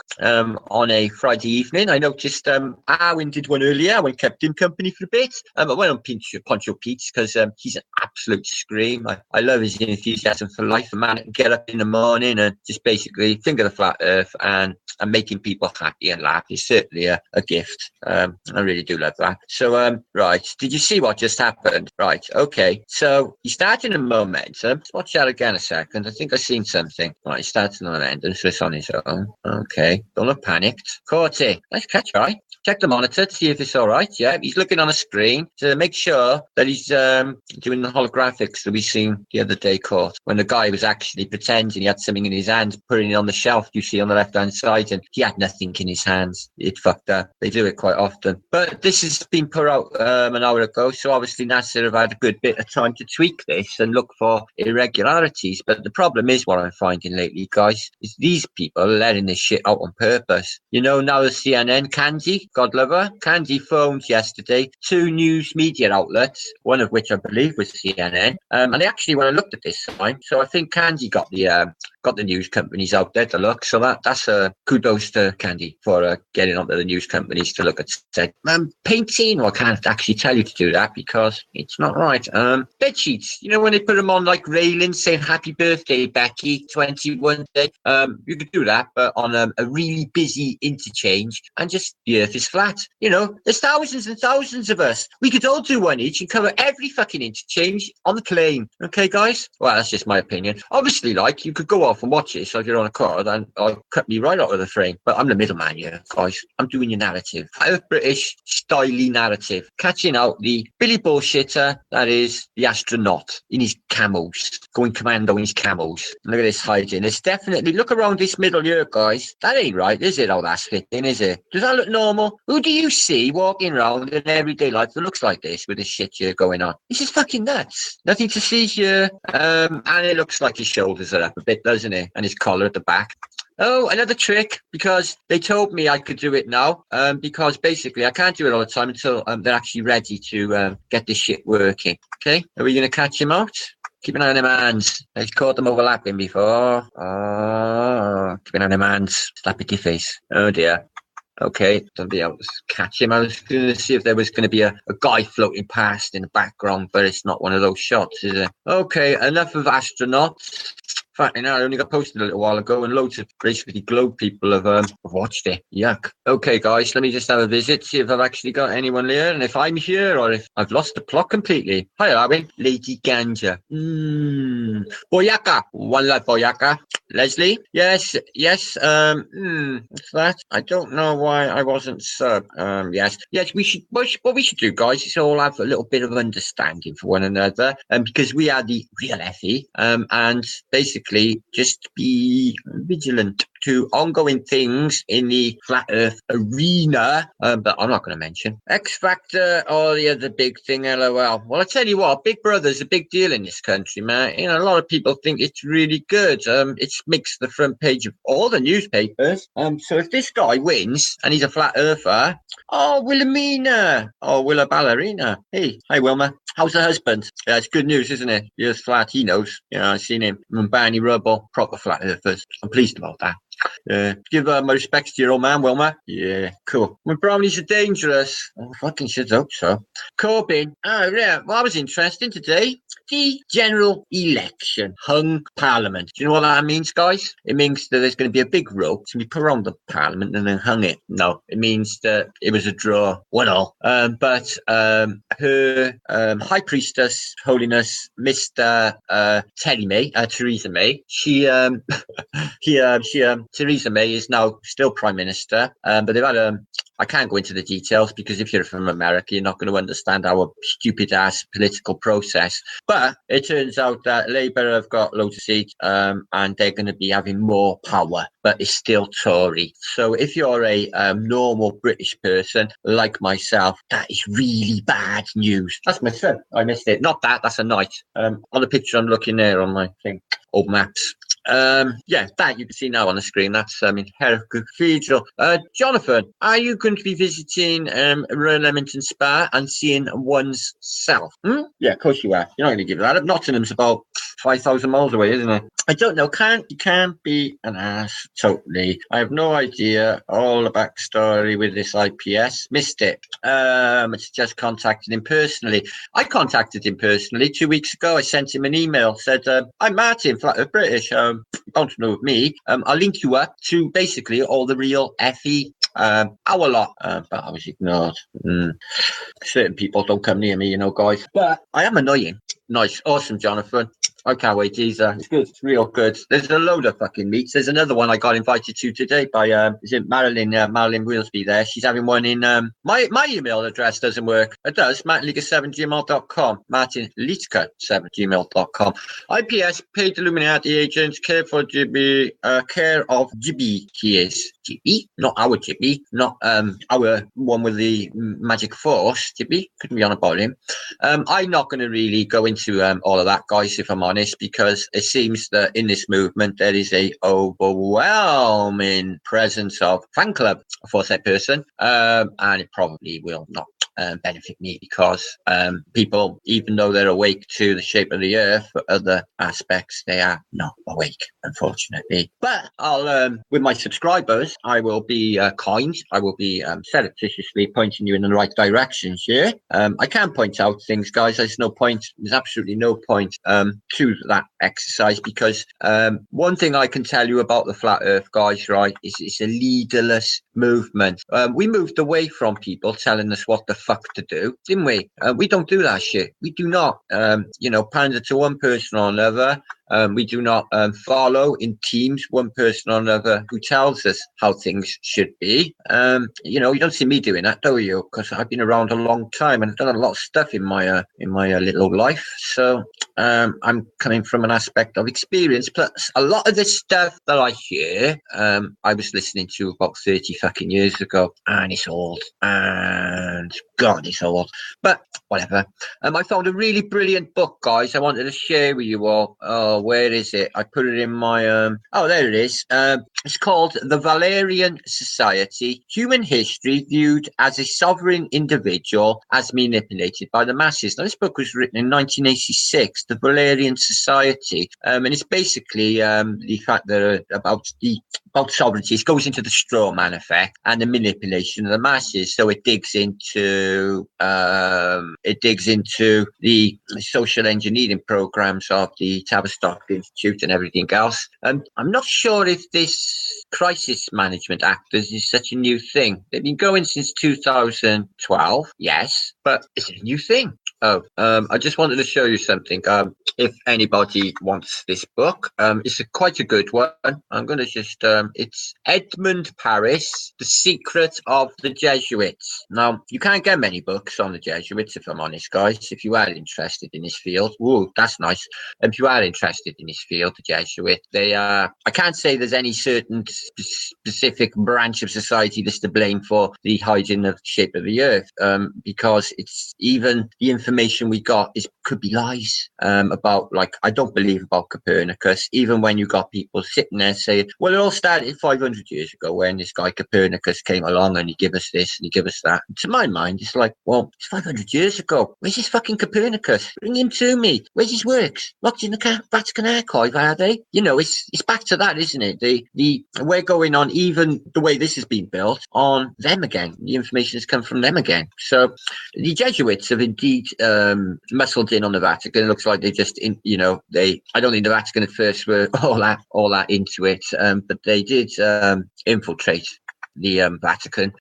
on a Friday evening. I noticed Arwin did one earlier. I kept him company for a bit. I went on Poncho Pete's because he's an absolute scream. I love his enthusiasm for life. A man that can get up in the morning and just basically think of the flat earth and making people happy and laugh is certainly a gift. I really do love that. So, right, did you see what just happened? Right, okay. So he started a momentum. Let's watch that again a second. I think I've seen something. Right, he started a momentum, so it's on his own. Okay, don't look panicked. Caught it. Nice catch, right? Check the monitor to see if it's all right. Yeah, he's looking on a screen to make sure that he's doing the holographics that we seen the other day caught when the guy was actually pretending he had something in his hands, putting it on the shelf you see on the left-hand side, and he had nothing in his hands. It fucked up. They do it quite often. But this has been put out an hour ago, so obviously NASA have had a good bit of time to tweak this and look for irregularities. But the problem is what I'm finding lately, guys, is these people are letting this shit out on purpose. Now the CNN, Candy, God love her, Candy phoned yesterday 2 news media outlets, one of which I believe was CNN, and they actually, when I looked at this time, so I think Candy got the news companies out there to look. So that's kudos to Candy for getting onto the news companies to look at said painting. Well, I can't actually tell you to do that because it's not right. Bed sheets, when they put them on like railings saying happy birthday Becky 21 day, you could do that, but on a really busy interchange, and just the earth is flat. There's thousands and thousands of us. We could all do one each and cover every fucking interchange on the plane. Okay, guys? Well, that's just my opinion. Obviously, you could go off and watch this like you're on a car, and I'll cut me right out of the frame. But I'm the middleman here, guys. I'm doing your narrative. A British styly narrative. Catching out the Billy bullshitter that is the astronaut in his camos. Going commando in his camos. Look at this hiding. It's definitely, look around this middle here, guys. That ain't right, is it? Oh, that's fitting, is it? Does that look normal? Who do you see walking around in everyday life that looks like this with this shit here going on? This is fucking nuts. Nothing to see here. And it looks like his shoulders are up a bit, doesn't it? And his collar at the back. Oh, another trick, because they told me I could do it now, because basically I can't do it all the time until they're actually ready to get this shit working. Okay, are we going to catch him out? Keep an eye on them hands. I've caught them overlapping before. Oh, keep an eye on them hands. Slap it to your face. Oh dear. Okay, don't be able to catch him. I was going to see if there was going to be a guy floating past in the background, but it's not one of those shots, is it? Okay, enough of astronauts. Fact, I only got posted a little while ago, and loads of basically globe people have watched it. Yuck. Okay, guys, let me just have a visit, see if I've actually got anyone here, and if I'm here, or if I've lost the plot completely. Hi, Arwin. Lady Ganja. Boyaka. One love, Boyaka. Leslie? Yes. What's that? I don't know why I wasn't sub. Yes. We should. What we should do, guys, is all have a little bit of understanding for one another, because we are the real Effie, and basically just be vigilant to ongoing things in the flat Earth arena, but I'm not going to mention X Factor or the other big thing. LOL. Well, I tell you what, Big Brother's a big deal in this country, man. You know, a lot of people think it's really good. It makes the front page of all the newspapers. So if this guy wins and he's a flat earther, oh, Wilhelmina, oh, Willa Ballerina. Hey, hi Wilma. How's the husband? Yeah, it's good news, isn't it? He's flat. He knows. You know, I've seen him. Barney Rubble, proper flat earthers. I'm pleased about that. Give my respects to your old man, Wilma. Yeah, cool. When brownies are dangerous. I fucking should hope so. Corbyn. Oh, yeah. Well, that was interesting today. The general election hung Parliament. Do you know what that means, guys? It means that there's going to be a big rope to be put around the Parliament and then hung it. No, it means that it was a draw, 1-1. But her High Priestess, Holiness, Mr. Theresa May, Theresa May is now still Prime Minister, but they've had I can't go into the details because if you're from America, you're not going to understand our stupid ass political process. But it turns out that Labour have got loads of seats, and they're going to be having more power, but it's still Tory. So if you're a normal British person like myself, that is really bad news. That's my son. I missed it. Not that. That's a knight. On the picture I'm looking there on my thing, old maps. That you can see now on the screen. That's in Hereford Cathedral. Jonathan, are you going to be visiting Royal Leamington Spa and seeing one's self? Yeah, of course you are. You're not going to give that up. Nottingham's about 5,000 miles away, isn't it? I don't know. You can't be an ass. Totally. I have no idea all the backstory with this IPS. Missed it. It's just contacted him personally. I contacted him personally 2 weeks ago. I sent him an email. Said, I'm Martin, Flat Earth British. Don't know me. I'll link you up to basically all the real Effie our lot, but I was ignored. Certain people don't come near me, you know, guys. But I am annoying. Nice, awesome, Jonathan. I can't wait, teaser. It's good. It's real good. There's a load of fucking meets. There's another one I got invited to today by is it Marilyn Wheelsby there. She's having one in my email address doesn't work. It does, martinliga7gmail.com. martinlitka7gmail.com. IPS paid Illuminati agents care of Gibby he is. Gibby, not our Gibby, not our one with the magic force. Gibby, couldn't be on about him. I'm not going to really go into all of that, guys, if I'm honest, because it seems that in this movement there is a overwhelming presence of fan club for that person, and it probably will not benefit me because people, even though they're awake to the shape of the earth, for other aspects, they are not awake, unfortunately. But I'll, with my subscribers, I will be kind. I will be surreptitiously pointing you in the right directions here. I can point out things, guys. There's no point. There's absolutely no point to that exercise because one thing I can tell you about the Flat Earth, guys, right, is it's a leaderless movement. We moved away from people telling us what the fuck to do, didn't we? We don't do that shit. We do not, pander to one person or another. We do not follow in teams one person or another who tells us how things should be. You don't see me doing that, do you? Because I've been around a long time and I've done a lot of stuff in my little life. So I'm coming from an aspect of experience. Plus, a lot of this stuff that I hear, I was listening to about 30 fucking years ago, and it's old. And God, it's old. But whatever. I found a really brilliant book, guys. I wanted to share with you all. Oh, where is it? I put it in my there it is. It's called The Valerian Society, Human History Viewed as a Sovereign Individual as Manipulated by the Masses. Now, this book was written in 1986, The Valerian Society, and it's basically the fact that about sovereignty. It goes into the straw man effect and the manipulation of the masses. So it digs into the social engineering programs of the Tavistock Institute and everything else. I'm not sure if this crisis management actors is such a new thing. They've been going since 2012, yes, but it's a new thing. I just wanted to show you something. If anybody wants this book, it's quite a good one. I'm going to just, it's Edmund Paris, The Secret of the Jesuits. Now, you can't get many books on the Jesuits, if I'm honest, guys. If you are interested in this field, whoa, that's nice. If you are interested in this field, the Jesuit, I can't say there's any certain specific branch of society that's to blame for the hiding of the shape of the earth, because it's even the information we got could be lies about, like, I don't believe about Copernicus, even when you got people sitting there saying, well, it all started 500 years ago when this guy Copernicus came along and he gave us this and he gave us that. And to my mind, it's like, well, it's 500 years ago. Where's this fucking Copernicus? Bring him to me. Where's his works? Locked in the Vatican archive, are they? You know, it's back to that, isn't it? We're going on, even the way this has been built, on them again. The information has come from them again. So the Jesuits have indeed muscled in on the Vatican. It looks like they just, I don't think the Vatican at first were all that into it, but they did infiltrate the Vatican.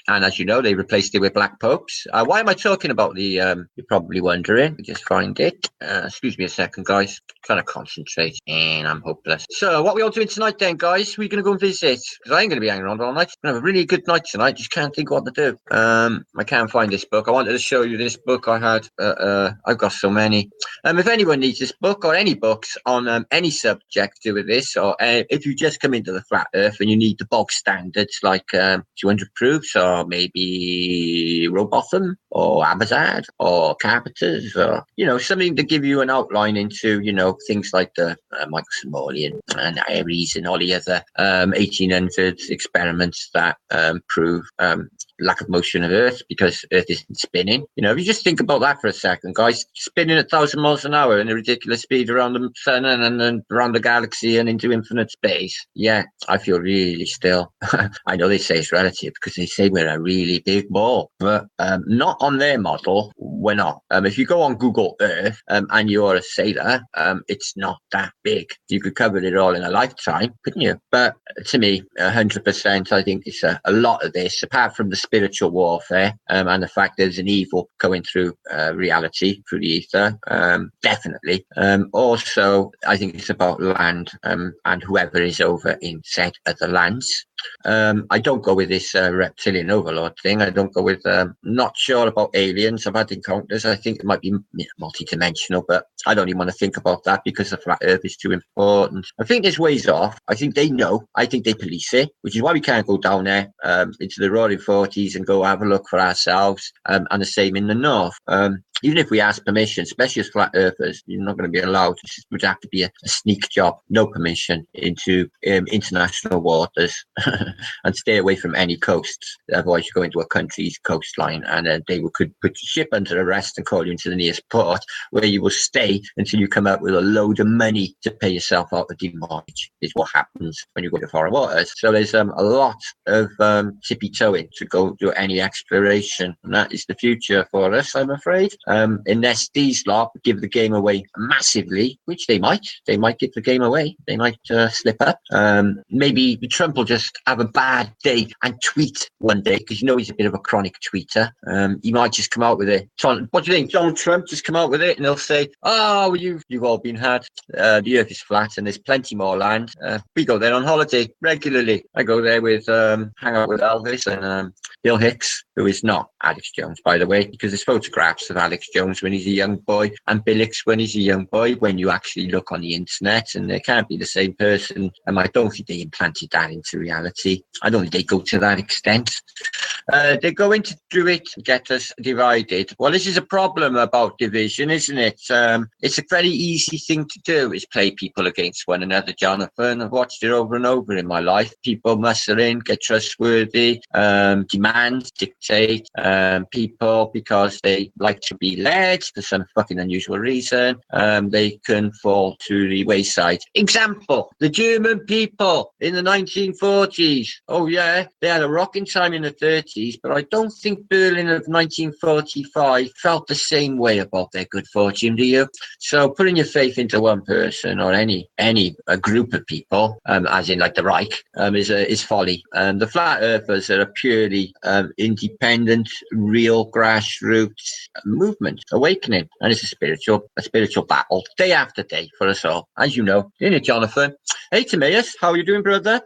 And as you know, they replaced it with black popes. Why am I talking about the, you're probably wondering. Just find it. Excuse me a second, guys. Trying to concentrate and I'm hopeless. So what are we all doing tonight then, guys? We're going to go and visit, because I ain't going to be hanging around all night. I'm going to have a really good night tonight. Just can't think what to do. I can't find this book. I wanted to show you this book I had. I've got so many. If anyone needs this book or any books on any subject to do with this, or if you just come into the flat earth and you need the bog standards like 200 proofs or maybe Robotham or Abazad or Carpenters, or, something to give you an outline into, things like the Michael Simoleon and Aries and all the other 1800s experiments that prove lack of motion of Earth because Earth isn't spinning. If you just think about that for a second, guys, spinning at 1,000 miles an hour in a ridiculous speed around the sun and then around the galaxy and into infinite space. Yeah, I feel really still. I know they say it's relative because they say we're a really big ball, but not on their model. We're not. If you go on Google Earth and you're a sailor, it's not that big. You could cover it all in a lifetime, couldn't you? But to me, 100%, I think it's a lot of this, apart from the spiritual warfare and the fact there's an evil going through reality, through the ether, definitely. Also, I think it's about land and whoever is over in said other lands. I don't go with this reptilian overlord thing. I don't go with, not sure about aliens. I've had encounters. I think it might be multi-dimensional, but I don't even want to think about that because the flat earth is too important. I think there's ways off. I think they know. I think they police it, which is why we can't go down there into the roaring 40s and go have a look for ourselves, and the same in the north. Even if we ask permission, especially as flat earthers, you're not going to be allowed. It would have to be a sneak job, no permission into international waters, and stay away from any coasts. Otherwise, you go into a country's coastline, and they could put your ship under arrest and call you into the nearest port, where you will stay until you come up with a load of money to pay yourself out of demortgage. Is what happens when you go to foreign waters. So there's a lot of tippy toeing to go do any exploration, and that is the future for us, I'm afraid. Unless these lot give the game away massively, which they might give the game away. They might slip up. Maybe Trump will just have a bad day and tweet one day, because he's a bit of a chronic tweeter. He might just come out with it. What do you think? Donald Trump just come out with it and he'll say, "Oh, you've all been had. The earth is flat and there's plenty more land. We go there on holiday regularly. I go there with hang out with Elvis and Bill Hicks, who is not Alex Jones, by the way, because there's photographs of Alex Jones when he's a young boy and Bill Hicks when he's a young boy when you actually look on the internet, and they can't be the same person. I don't think they implanted that into reality. I don't think they go to that extent. They're going to do it to get us divided. Well, this is a problem about division, isn't it? It's a very easy thing to do, is play people against one another, Jonathan. I've watched it over and over in my life. People muster in, get trustworthy, demand, dictate people because they like to be led for some fucking unusual reason. They can fall to the wayside. Example, the German people in the 1940s. Oh, yeah, they had a rocking time in the 30s, but I don't think Berlin of 1945 felt the same way about their good fortune, do you? So putting your faith into one person or any a group of people, as in like the Reich, is folly. The flat earthers are a purely independent, real grassroots movement, awakening, and it's a spiritual battle, day after day for us all, as you know, isn't it, Jonathan? Hey, Timaeus, how are you doing, brother?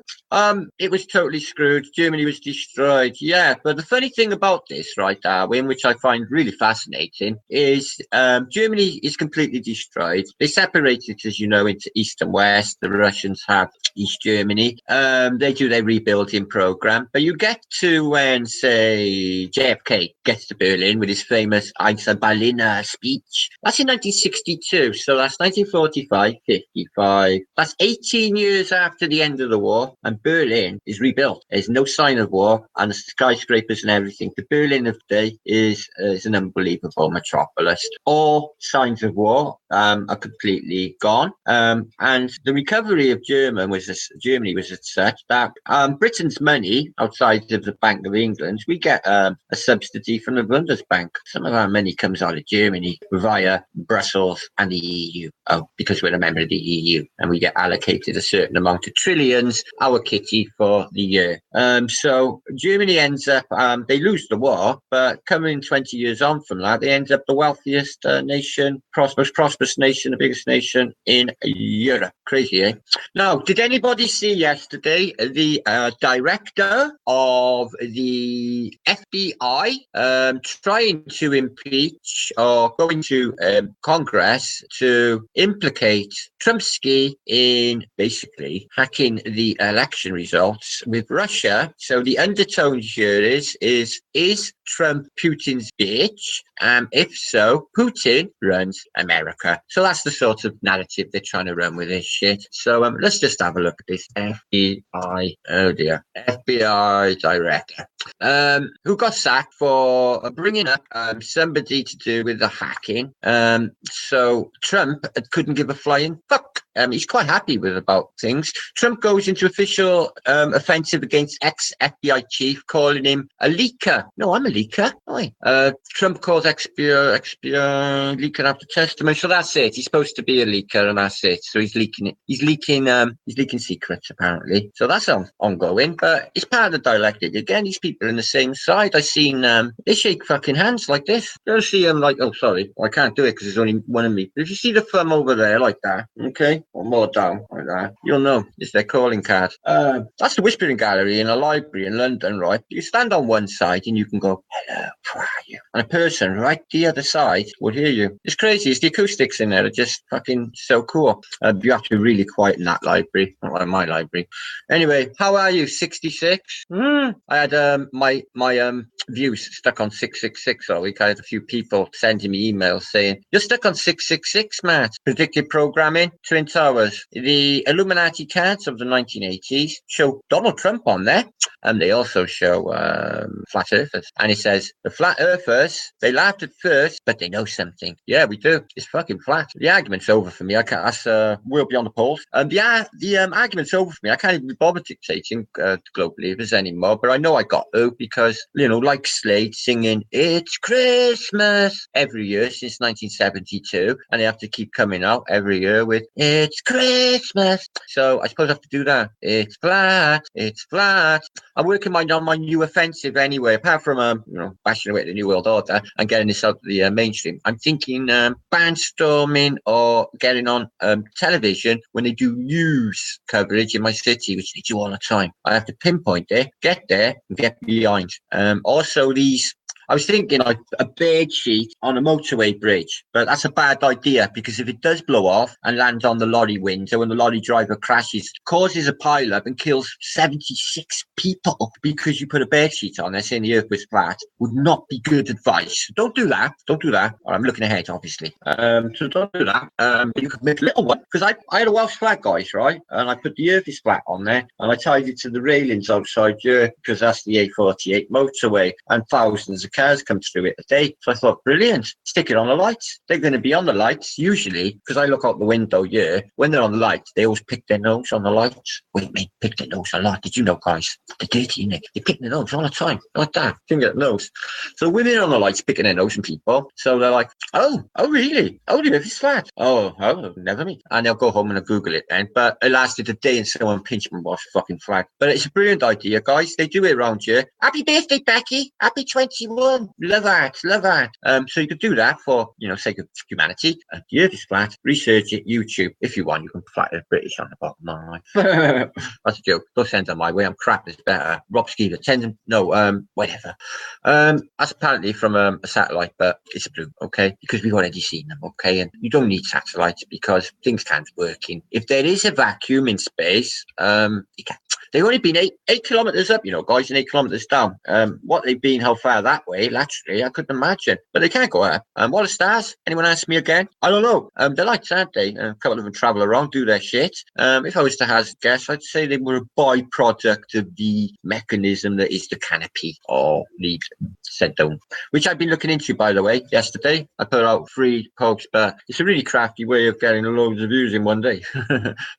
It was totally screwed. Germany was destroyed. Yeah, but the funny thing about this, right, Darwin, which I find really fascinating, is Germany is completely destroyed. They separated, as you know, into East and West. The Russians have East Germany. They do their rebuilding program. But you get to when, say, JFK gets to Berlin with his famous Berliner speech. That's in 1962. So that's 1945, 55. That's 18 years after the end of the war. And Berlin is rebuilt. There's no sign of war, and the skyscrapers and everything. The Berlin of today is an unbelievable metropolis. All signs of war are completely gone, and the recovery of Germany was as such that Britain's money outside of the Bank of England, we get a subsidy from the Bundesbank. Some of our money comes out of Germany via Brussels and the EU. Oh, because we're a member of the EU, and we get allocated a certain amount of trillions, our kitty, for the year. So Germany ends up, they lose the war, but coming 20 years on from that, they end up the wealthiest nation, prosperous nation, the biggest nation in Europe. Crazy, eh? Now, did anybody see yesterday the director of the FBI trying to impeach or going to Congress to implicate Trumpski in basically hacking the election results with Russia? So the undertone here is Trump Putin's bitch? If so, Putin runs America. So that's the sort of narrative they're trying to run with this shit. So let's just have a look at this FBI. Oh dear, FBI director, who got sacked for bringing up somebody to do with the hacking. So Trump couldn't give a flying fuck. He's quite happy with about things. Trump goes into official offensive against ex-FBI chief, calling him a leaker. No, I'm a leaker. Trump calls ex-FBI leaker after testimony. So that's it. He's supposed to be a leaker, and that's it. So he's leaking it. He's leaking secrets, apparently. So that's ongoing. But it's part of the dialectic. Again, these people are on the same side. I've seen they shake fucking hands like this. You'll see them like, oh, sorry, I can't do it because there's only one of me. But if you see the thumb over there like that, okay, or more down like that, you'll know it's their calling card. That's the Whispering Gallery in a library in London, right? You stand on one side and you can go, hello, how are you? And a person right the other side will hear you. It's crazy. It's the acoustics in there are just fucking so cool. You have to be really quiet in that library, not like my library. Anyway, how are you? 66? I had my views stuck on 666 all week. I had a few people sending me emails saying, you're stuck on 666, Matt. Predictive programming, Twin Towers. The Illuminati cards of the 1980s show Donald Trump on there. And they also show flat earthers. And it says, the flat earthers, they laughed at first, but they know something. Yeah, we do. It's fucking flat. The argument's over for me. I can't, that's we'll be on the polls. The argument's over for me. I can't even be bothered dictating to global leaders anymore. But I know I got to because, you know, like Slade singing, it's Christmas every year since 1972. And they have to keep coming out every year with, it's Christmas. So I suppose I have to do that. It's flat. It's flat. I'm working on my new offensive anyway, apart from bashing away at the New World Order and getting this out of the mainstream. I'm thinking bandstorming or getting on television when they do news coverage in my city, which they do all the time. I have to pinpoint it, get there, and get behind. Also, I was thinking like a bed sheet on a motorway bridge, but that's a bad idea because if it does blow off and lands on the lorry window and the lorry driver crashes, causes a pile-up and kills 76 people because you put a bed sheet on there saying the earth was flat, would not be good advice. Don't do that. Don't do that. I'm looking ahead, obviously. So don't do that. But you could make a little one, because I had a Welsh flag, guys, right? And I put the earth is flat on there, and I tied it to the railings outside here because that's the A48 motorway, and thousands of cars come through it a day. So I thought, brilliant, stick it on the lights. They're going to be on the lights usually, because I look out the window here. When they're on the lights, they always pick their nose on the lights. Wait, mate, pick their nose a lot. Did you know, guys? They're dirty, innit? They pick their nose all the time, like that. Finger at nose. So women on the lights picking their nose and people. So they're like, oh, really? Oh, the earth is flat. Oh, never me. And they'll go home and I'll Google it then. But it lasted a day and someone pinched my boss fucking flag. But it's a brilliant idea, guys. They do it around here. Happy birthday, Becky. Happy 21. Love that. Love that. So you could do that for, sake of humanity. The earth is flat. Research it. YouTube. If you want, you can flatten the British on the bottom. All right. That's a joke. Don't send them my way. I'm crap. It's better. Rob Skeeter. Send them. No, whatever. That's apparently from a satellite, but it's a blue, okay? Because we've already seen them, okay? And you don't need satellites because things can't work in. If there is a vacuum in space, you can. They've only been 8 kilometers up, guys, and 8 kilometers down. What they've been, how far that way, laterally, I couldn't imagine. But they can't go up. What are stars? Anyone ask me again? I don't know. They're lights, aren't they? A couple of them travel around, do their shit. If I was to hazard a guess, I'd say they were a byproduct of the mechanism that is the canopy or leaves set down, which I've been looking into, by the way, yesterday. I put out 3 posts, but it's a really crafty way of getting loads of views in one day.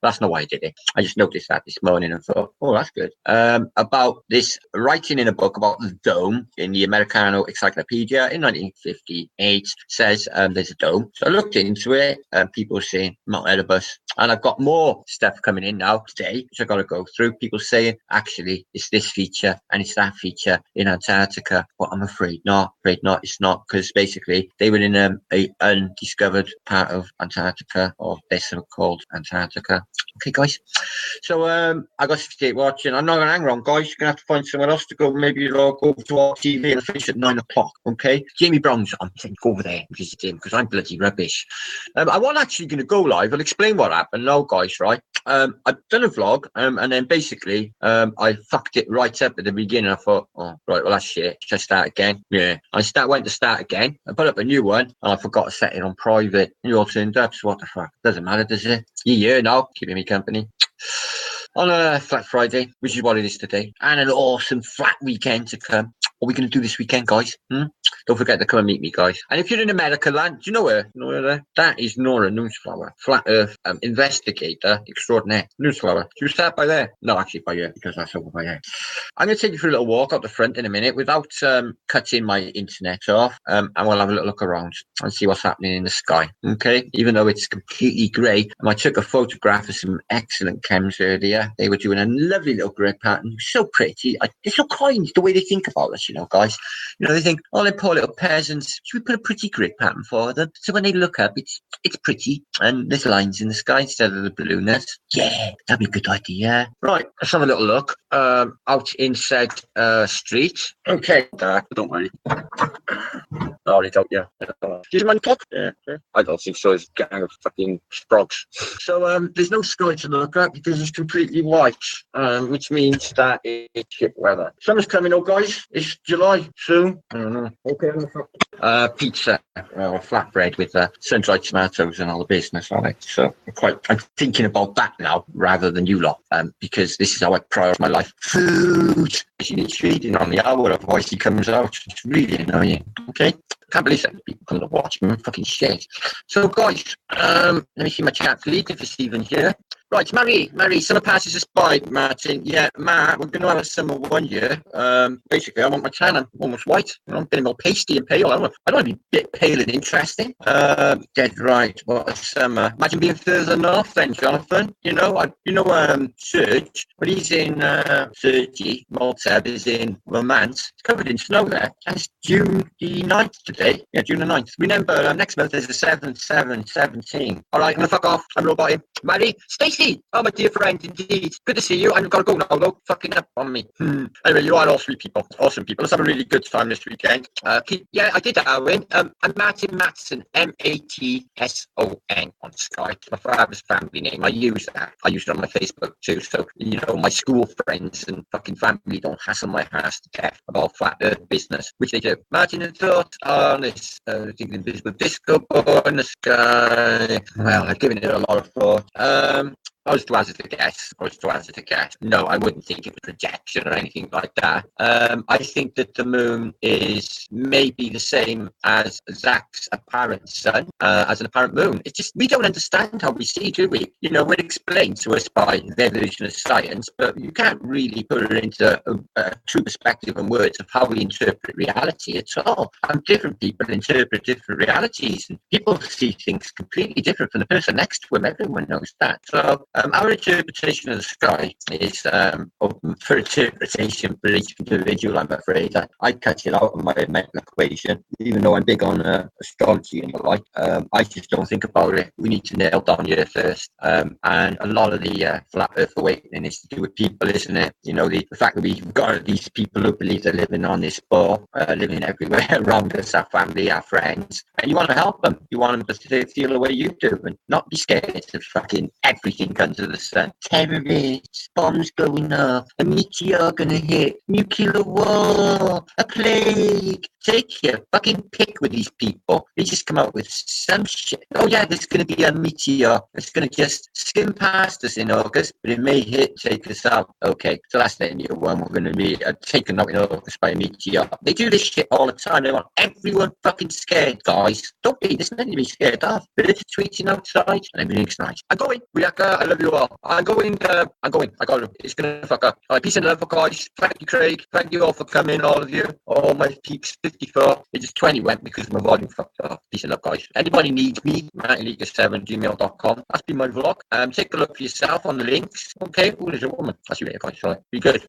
That's not why I did it. I just noticed that this morning and thought, oh, that's good. About this writing in a book about the dome in the Americano Encyclopedia in 1958 says there's a dome. So I looked into it, and people were saying Mount Erebus. And I've got more stuff coming in now today, which I've got to go through. People saying, actually, it's this feature and it's that feature in Antarctica. But I'm afraid not. It's not, because basically they were in a undiscovered part of Antarctica, or their so-called Antarctica. Okay, guys. So I got to stay watching. I'm not going to hang around, guys. You're going to have to find somewhere else to go. Maybe you'll go to our TV and finish at 9 o'clock. Okay. Jamie Brown's on. Go over there and visit him because I'm bloody rubbish. I wasn't actually going to go live. I'll explain what happened now, guys, right? I've done a vlog and then basically I fucked it right up at the beginning. I thought, oh, right, well, that's shit. Should I start again? Yeah. I went to start again. I put up a new one and I forgot to set it on private. You all turned up, so what the fuck? Doesn't matter, does it? You're here now, keeping me company. On a flat Friday, which is what it is today, and an awesome flat weekend to come. What are we going to do this weekend, guys? Don't forget to come and meet me, guys. And if you're in America land, do you know where? That is Nora Newsflower, flat earth investigator extraordinaire. Newsflower. Should we start by there? No, actually by here, because that's over by here. I'm going to take you for a little walk out the front in a minute without cutting my internet off, and we'll have a little look around and see what's happening in the sky, okay? Even though it's completely grey, and I took a photograph of some excellent chems earlier. They were doing a lovely little grid pattern. So pretty. They're so kind the way they think about us, guys. They think, oh, they're poor little peasants. Should we put a pretty grid pattern for them? So when they look up, it's pretty. And there's lines in the sky instead of the blueness. Yeah, that'd be a good idea. Right, let's have a little look out in said street. Okay, don't worry. Oh, they don't, yeah. Do you mind talk? Yeah. I don't think so. It's a gang of fucking frogs. So there's no sky to look at because it's completely white, which means that it's shit weather. Summer's coming up, guys. It's July soon. I don't know. Okay. Pizza or flatbread with sun-dried tomatoes and all the business on it. So I'm thinking about that now rather than you lot, because this is how I prioritize my life. Food. She needs feeding on the hour, otherwise he comes out. It's really annoying. Okay. Can't believe that people come to watch me. Fucking shit. So, guys, let me see my chat lead if it's even here. Right, Mary, summer passes us by, Martin. Yeah, Matt, we're going to have a summer 1 year. Basically, I want my tan. I'm almost white. I'm getting more pasty and pale. I don't want to be a bit pale and interesting. Dead right. What a summer. Imagine being further north then, Jonathan. Serge, but he's in Sergi, Malta, is in Romance. It's covered in snow there. That's June the 9th today. Yeah, June the 9th. Remember, next month is the 7th, 17. All right, I'm going to fuck off. I'm roboting. Mary, stay safe. indeed. Oh, my dear friend, indeed. Good to see you. I've got to go now, though. Fucking up on me. Anyway, you are all sweet people. Awesome people. Let's have a really good time this weekend. Yeah, I did Darwin. I'm Martin Matson, Matson on Skype. My father's family name. I use that. I use it on my Facebook too. So, you know, my school friends and fucking family don't hassle my ass to death about flat earth business, which they do. Martin and thoughts on this invisible disco ball in the sky. Well, I've given it a lot of thought. I was to answer to guess. No, I wouldn't think it was rejection or anything like that. I think that the moon is maybe the same as Zach's apparent sun, as an apparent moon. It's just, we don't understand how we see, do we? You know, we're explained to us by the evolution of science, but you can't really put it into a true perspective and words of how we interpret reality at all. And different people interpret different realities, and people see things completely different from the person next to them. Everyone knows that. So, our interpretation of the sky is open for interpretation for each individual, I'm afraid. I cut it out of my mental equation, even though I'm big on astrology and the like. I just don't think about it. We need to nail down here first. And a lot of the flat earth awakening is to do with people, isn't it? You know, the fact that we've got these people who believe they're living on this ball, living everywhere around us, our family, our friends, and you want to help them. You want them to feel the way you do and not be scared of fucking everything under the sun. Terrorists, bombs going off, a meteor gonna hit, nuclear war, a plague. Take your fucking pick with these people. They just come out with some shit. Oh yeah, there's gonna be a meteor. It's gonna just skim past us in August, but it may take us out. Okay, so that's the new one. We're gonna be taken out in August by a meteor. They do this shit all the time. They want everyone fucking scared, guys. Don't be. There's nothing to be scared of. But it's tweeting outside and everything's nice. I'm going. Riaka, I love you all. I'm going. I got it. It's gonna fuck up. All right, peace and love, guys. Thank you, Craig. Thank you all for coming, all of you. All my peeps. 54. It just 20 went because my volume fucked off. Peace and love, guys. Anybody needs me, martinleaker7@gmail.com. That's been my vlog. Take a look for yourself on the links. Okay, who is a woman? I'll see you later, guys. Sorry. Be good.